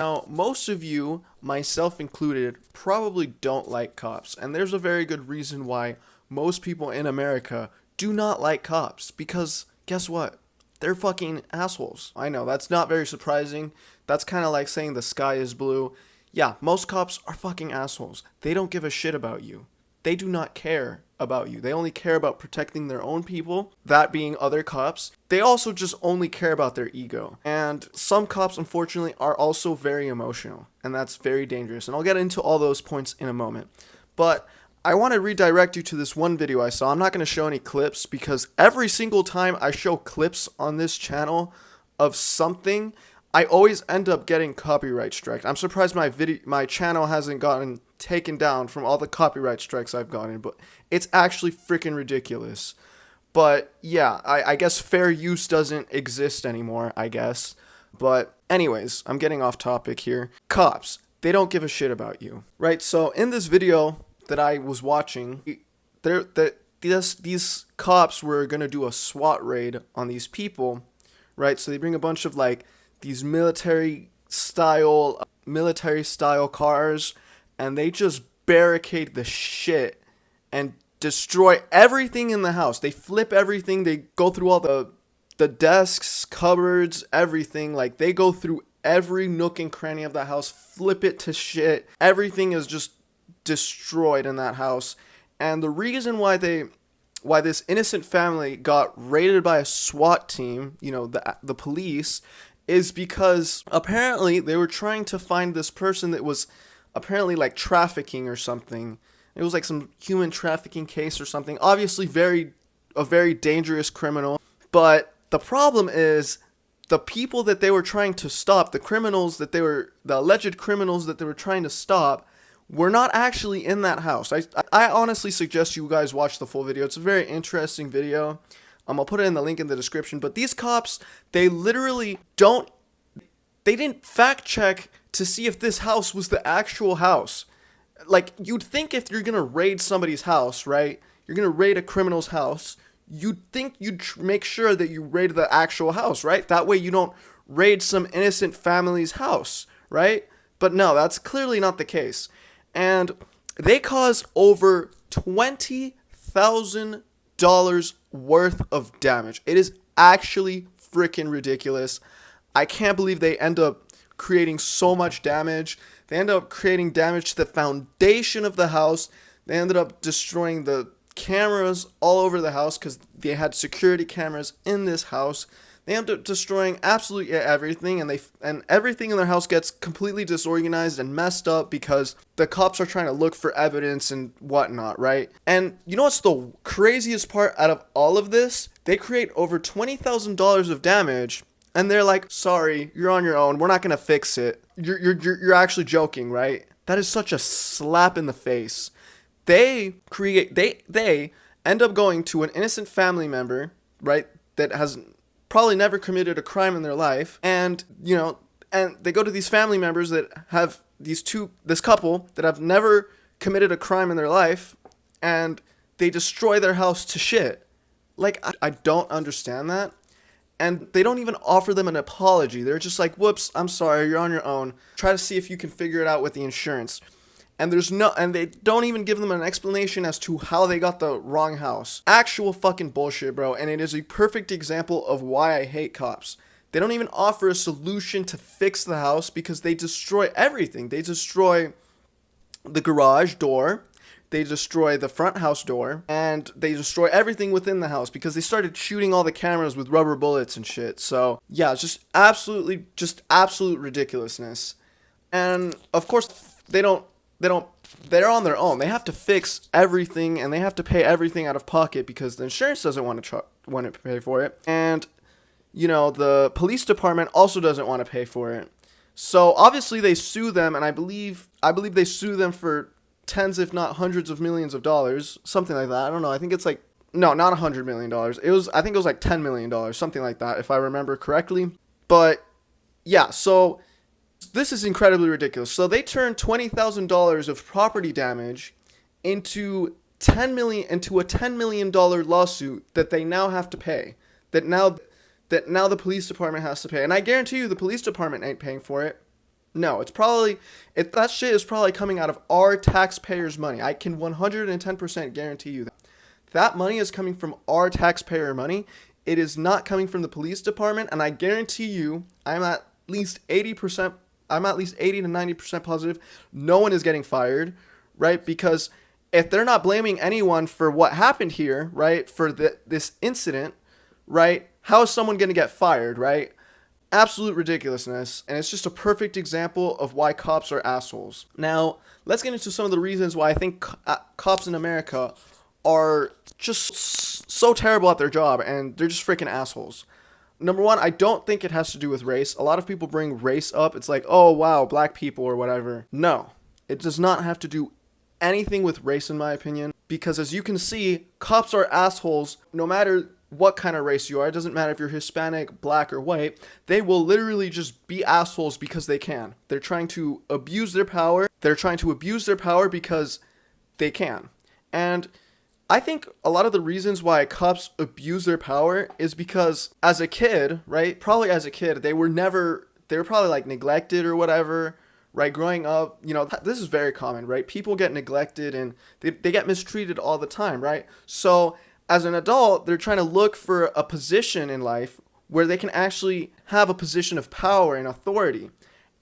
Now, most of you, myself included, probably don't like cops, and there's a very good reason why most people in America do not like cops, because guess what? They're fucking assholes. I know, that's not very surprising. That's kind of like saying the sky is blue. Yeah, most cops are fucking assholes. They don't give a shit about you. They do not care about you. They only care about protecting their own people, that being other cops. They also just only care about their ego. And some cops, unfortunately, are also very emotional, and that's very dangerous. And I'll get into all those points in a moment. But I want to redirect you to this one video I saw. I'm not going to show any clips because every single time I show clips on this channel of something, I always end up getting copyright striked. I'm surprised my channel hasn't gotten taken down from all the copyright strikes I've gotten, but it's actually freaking ridiculous. But yeah, I guess fair use doesn't exist anymore, I guess. But anyways, I'm getting off topic here. Cops, they don't give a shit about you, right? So in this video that I was watching, these cops were gonna do a SWAT raid on these people, right? So they bring a bunch of like these military style cars, and they just barricade the shit and destroy everything in the house. They flip everything. They go through all the desks, cupboards, everything. Like, they go through every nook and cranny of the house, flip it to shit. Everything is just destroyed in that house. And the reason why this innocent family got raided by a SWAT team, the police, is because apparently they were trying to find this person that was apparently like trafficking or something. It was like some human trafficking case or something. Obviously a very dangerous criminal. But the problem is the people that they were trying to stop, the alleged criminals that they were trying to stop, were not actually in that house. I honestly suggest you guys watch the full video. It's a very interesting video. I'll put it in the link in the description. But these cops, they didn't fact check to see if this house was the actual house. Like, you'd think if you're gonna raid somebody's house, right? You're gonna raid a criminal's house. You'd think you'd make sure that you raid the actual house, right? That way you don't raid some innocent family's house, right? But no, that's clearly not the case. And they caused over $20,000 worth of damage. It is actually freaking ridiculous. I can't believe they end up creating so much damage. They end up creating damage to the foundation of the house. They ended up destroying the cameras all over the house because they had security cameras in this house. They end up destroying absolutely everything, and everything in their house gets completely disorganized and messed up because the cops are trying to look for evidence and whatnot, right? And you know what's the craziest part out of all of this? They create over $20,000 of damage, and they're like, "Sorry, you're on your own. We're not gonna fix it." You're actually joking, right? That is such a slap in the face. They end up going to an innocent family member, right, that has probably never committed a crime in their life, and they go to these family members that have this couple that have never committed a crime in their life, and they destroy their house to shit. Like, I don't understand that. And they don't even offer them an apology. They're just like, "Whoops, I'm sorry, you're on your own. Try to see if you can figure it out with the insurance." And they don't even give them an explanation as to how they got the wrong house. Actual fucking bullshit, bro. And it is a perfect example of why I hate cops. They don't even offer a solution to fix the house because they destroy everything. They destroy the garage door. They destroy the front house door, and they destroy everything within the house because they started shooting all the cameras with rubber bullets and shit. So yeah, just absolute ridiculousness. And of course, they're on their own. They have to fix everything, and they have to pay everything out of pocket because the insurance doesn't want to pay for it, and the police department also doesn't want to pay for it. So obviously they sue them, and I believe they sue them for tens, if not hundreds of millions of dollars, something like that. I don't know. I think it's like, no, not $100 million. I think it was like $10 million, something like that, if I remember correctly. But yeah, so this is incredibly ridiculous. So they turned $20,000 of property damage into a $10 million lawsuit that they now have to pay. That now the police department has to pay. And I guarantee you the police department ain't paying for it. No, that shit is probably coming out of our taxpayers' money. I can 110% guarantee you that. That money is coming from our taxpayer money. It is not coming from the police department, and I guarantee you, I'm at least 80 to 90% positive no one is getting fired, right? Because if they're not blaming anyone for what happened here, right, for this incident, right, how is someone going to get fired, right? Absolute ridiculousness, and it's just a perfect example of why cops are assholes. Now, let's get into some of the reasons why I think cops in America are just so terrible at their job, and they're just freaking assholes. Number one, I don't think it has to do with race. A lot of people bring race up. It's like, oh, wow, black people or whatever. No, it does not have to do anything with race, in my opinion, because as you can see, cops are assholes no matter what kind of race you are. It doesn't matter if you're Hispanic, black, or white. They will literally just be assholes because they can. They're trying to abuse their power. Because they can. And I think a lot of the reasons why cops abuse their power is because as a kid, right? Probably as a kid, they were probably like neglected or whatever, right? Growing up, this is very common, right? People get neglected and they get mistreated all the time, right? So as an adult, they're trying to look for a position in life where they can actually have a position of power and authority.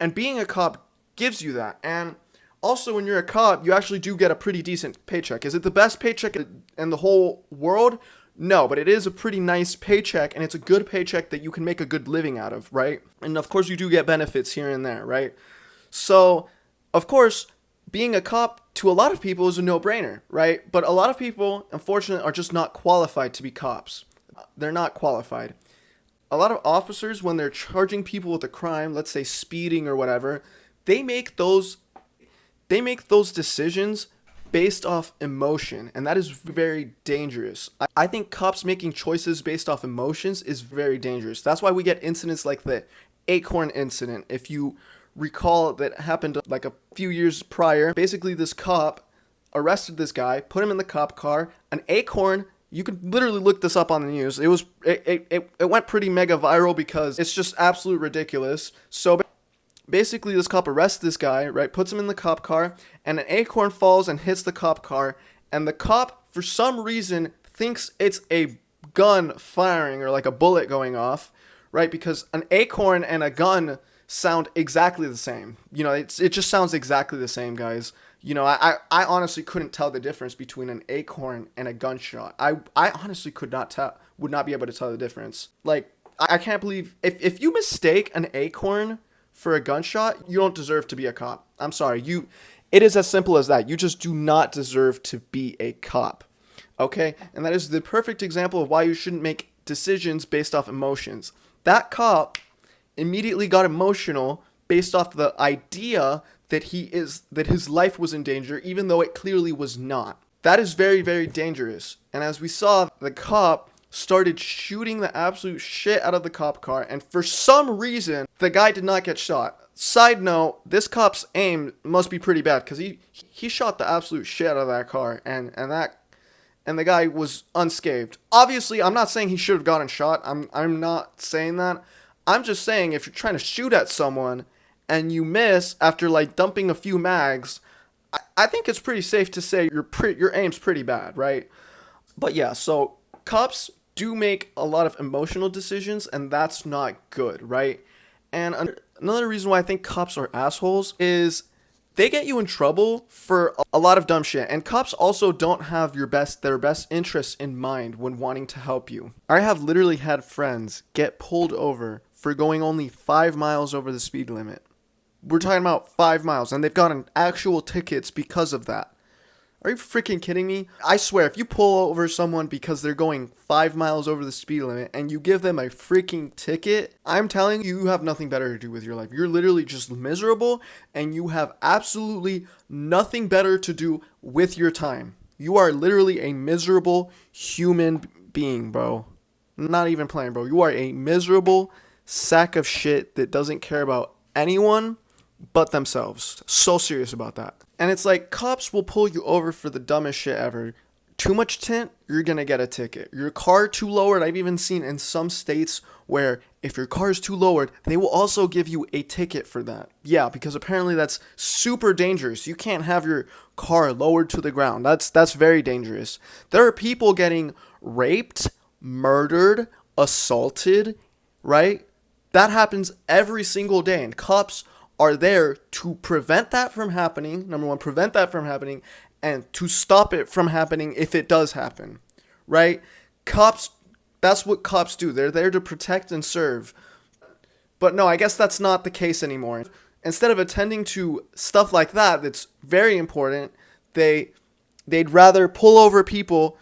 And being a cop gives you that. And also, when you're a cop, you actually do get a pretty decent paycheck. Is it the best paycheck in the whole world? No, but it is a pretty nice paycheck, and it's a good paycheck that you can make a good living out of, right? And of course, you do get benefits here and there, right? So, of course, being a cop to a lot of people is a no-brainer, right? But a lot of people, unfortunately, are just not qualified to be cops. They're not qualified. A lot of officers, when they're charging people with a crime, let's say speeding or whatever, they make those decisions based off emotion, and that is very dangerous. I think cops making choices based off emotions is very dangerous. That's why we get incidents like the Acorn incident. If you recall, that happened like a few years prior. Basically, this cop arrested this guy, put him in the cop car. An Acorn, you can literally look this up on the news. It went pretty mega viral because it's just absolute ridiculous. So basically, this cop arrests this guy, right, puts him in the cop car, and an Acorn falls and hits the cop car, and the cop, for some reason, thinks it's a gun firing or like a bullet going off, right, because an Acorn and a gun sound exactly the same. It just sounds exactly the same, guys. I honestly couldn't tell the difference between an Acorn and a gunshot. I honestly would not be able to tell the difference. Like, I can't believe, if you mistake an Acorn for a gunshot, you don't deserve to be a cop. I'm sorry. It is as simple as that. You just do not deserve to be a cop. Okay? And that is the perfect example of why you shouldn't make decisions based off emotions. That cop immediately got emotional based off the idea that his life was in danger, even though it clearly was not. That is very, very dangerous. And as we saw, the cop started shooting the absolute shit out of the cop car, and for some reason, the guy did not get shot. Side note, this cop's aim must be pretty bad, because he shot the absolute shit out of that car, and the guy was unscathed. Obviously, I'm not saying he should have gotten shot. I'm not saying that. I'm just saying, if you're trying to shoot at someone and you miss after like dumping a few mags, I think it's pretty safe to say your aim's pretty bad, right? But yeah, so cops do make a lot of emotional decisions, and that's not good, right? And another reason why I think cops are assholes is they get you in trouble for a lot of dumb shit. And cops also don't have their best interests in mind when wanting to help you. I have literally had friends get pulled over for going only 5 miles over the speed limit. We're talking about 5 miles, and they've gotten actual tickets because of that. Are you freaking kidding me? I swear, if you pull over someone because they're going 5 miles over the speed limit and you give them a freaking ticket, I'm telling you, you have nothing better to do with your life. You're literally just miserable, and you have absolutely nothing better to do with your time. You are literally a miserable human being, bro. Not even playing, bro. You are a miserable sack of shit that doesn't care about anyone but themselves. So serious about that. And it's like, cops will pull you over for the dumbest shit ever, too much tint, you're gonna get a ticket. Your car too lowered, I've even seen in some states where if your car is too lowered, they will also give you a ticket for that. Yeah, because apparently that's super dangerous. You can't have your car lowered to the ground. That's very dangerous. There are people getting raped, murdered, assaulted, right? That happens every single day, and cops are there to prevent that from happening. Number one, prevent that from happening, and to stop it from happening if it does happen, right? Cops, that's what cops do. They're there to protect and serve. But no, I guess that's not the case anymore. Instead of attending to stuff like that, that's very important, they'd rather pull over people.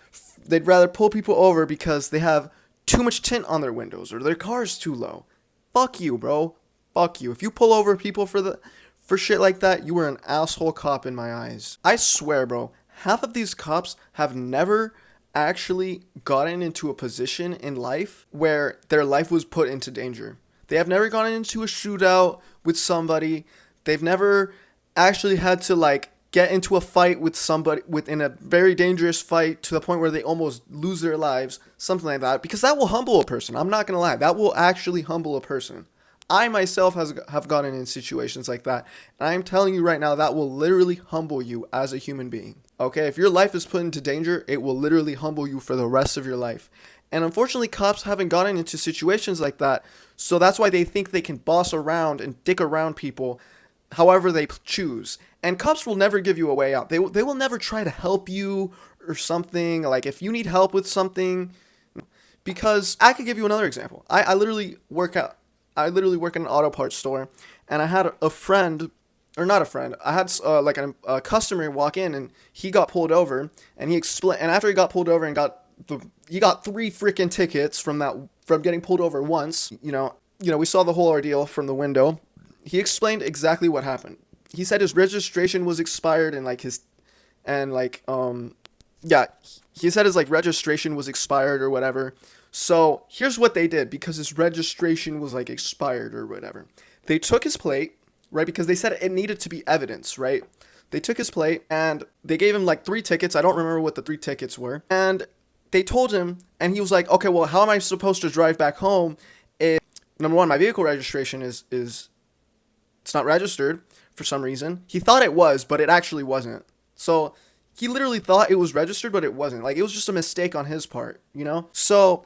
They'd rather pull people over because they have too much tint on their windows or their car's too low. Fuck you, bro. Fuck you. If you pull over people for shit like that, you are an asshole cop in my eyes. I swear, bro, half of these cops have never actually gotten into a position in life where their life was put into danger. They have never gotten into a shootout with somebody. They've never actually had to like get into a fight with somebody within a very dangerous fight to the point where they almost lose their lives, something like that, because that will humble a person. I'm not going to lie. That will actually humble a person. I myself have gotten in situations like that, and I'm telling you right now, that will literally humble you as a human being. Okay, if your life is put into danger, it will literally humble you for the rest of your life. And unfortunately, cops haven't gotten into situations like that, so that's why they think they can boss around and dick around people however they choose. And cops will never give you a way out. They will never try to help you or something. Like, if you need help with something, because I could give you another example. I literally work in an auto parts store, and I had a friend, or not a friend, I had a customer walk in, and he got pulled over, and and after he got pulled over and he got 3 freaking tickets from getting pulled over once. You know, we saw the whole ordeal from the window. He explained exactly what happened. He said his registration was expired, and he said his registration was expired or whatever. So here's what they did, because his registration was expired or whatever. They took his plate, right? Because they said it needed to be evidence, right? They took his plate and they gave him 3 tickets. I don't remember what the 3 tickets were. And they told him, and he was like, okay, well, how am I supposed to drive back home if, number one, my vehicle registration is it's not registered for some reason. He thought it was, but it actually wasn't. So he literally thought it was registered, but it wasn't. It was just a mistake on his part, So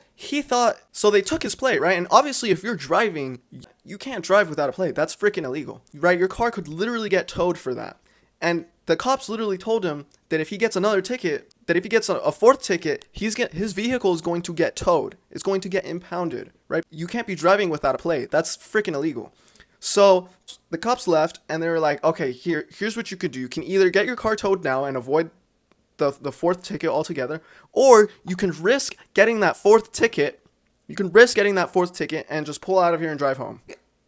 they took his plate, right? And obviously, if you're driving, you can't drive without a plate. That's freaking illegal, right? Your car could literally get towed for that. And the cops literally told him that if he gets another ticket, that if he gets a 4th ticket, his vehicle is going to get towed. It's going to get impounded, right? You can't be driving without a plate. That's freaking illegal. So the cops left, and they were like, okay, here's what you could do. You can either get your car towed now and avoid the 4th ticket altogether, or you can risk getting that 4th ticket. You can risk getting that 4th ticket and just pull out of here and drive home.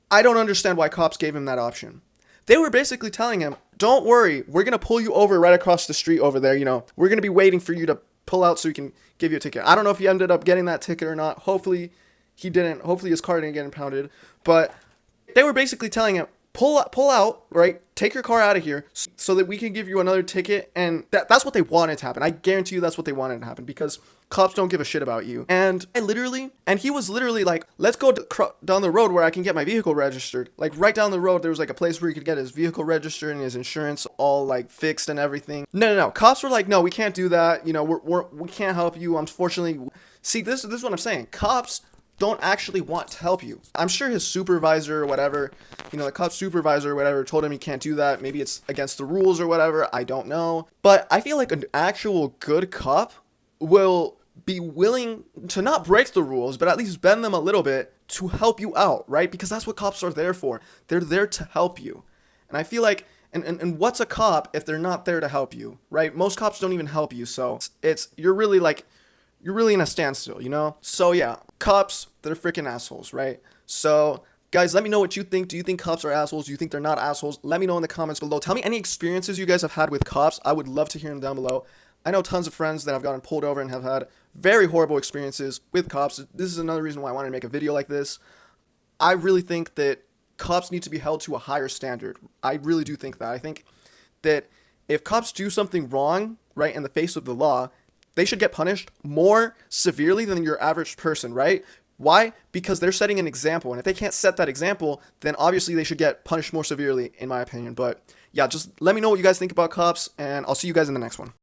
I don't understand why cops gave him that option. They were basically telling him, don't worry, we're going to pull you over right across the street over there. We're going to be waiting for you to pull out so we can give you a ticket. I don't know if he ended up getting that ticket or not. Hopefully he didn't. Hopefully his car didn't get impounded. But they were basically telling him, pull out, right? Take your car out of here so that we can give you another ticket. And that's what they wanted to happen. I guarantee you that's what they wanted to happen, because cops don't give a shit about you. And he was literally like, let's go down the road where I can get my vehicle registered. Right down the road, there was a place where he could get his vehicle registered and his insurance all fixed and everything. No. Cops were like, no, we can't do that. We can't help you. Unfortunately. See, this is what I'm saying. Cops don't actually want to help you. I'm sure his supervisor or whatever, the cop supervisor or whatever told him he can't do that. Maybe it's against the rules or whatever. I don't know. But I feel like an actual good cop will be willing to not break the rules, but at least bend them a little bit to help you out, right? Because that's what cops are there for. They're there to help you. And I feel like, and what's a cop if they're not there to help you, right? Most cops don't even help you. So you're really in a standstill, So yeah, cops, they're freaking assholes, right? So guys, let me know what you think. Do you think cops are assholes? Do you think they're not assholes? Let me know in the comments below. Tell me any experiences you guys have had with cops. I would love to hear them down below. I know tons of friends that have gotten pulled over and have had very horrible experiences with cops. This is another reason why I wanted to make a video like this. I really think that cops need to be held to a higher standard. I really do think that. I think that if cops do something wrong, right, in the face of the law, they should get punished more severely than your average person, right? Why? Because they're setting an example. And if they can't set that example, then obviously they should get punished more severely, in my opinion. But yeah, just let me know what you guys think about cops, and I'll see you guys in the next one.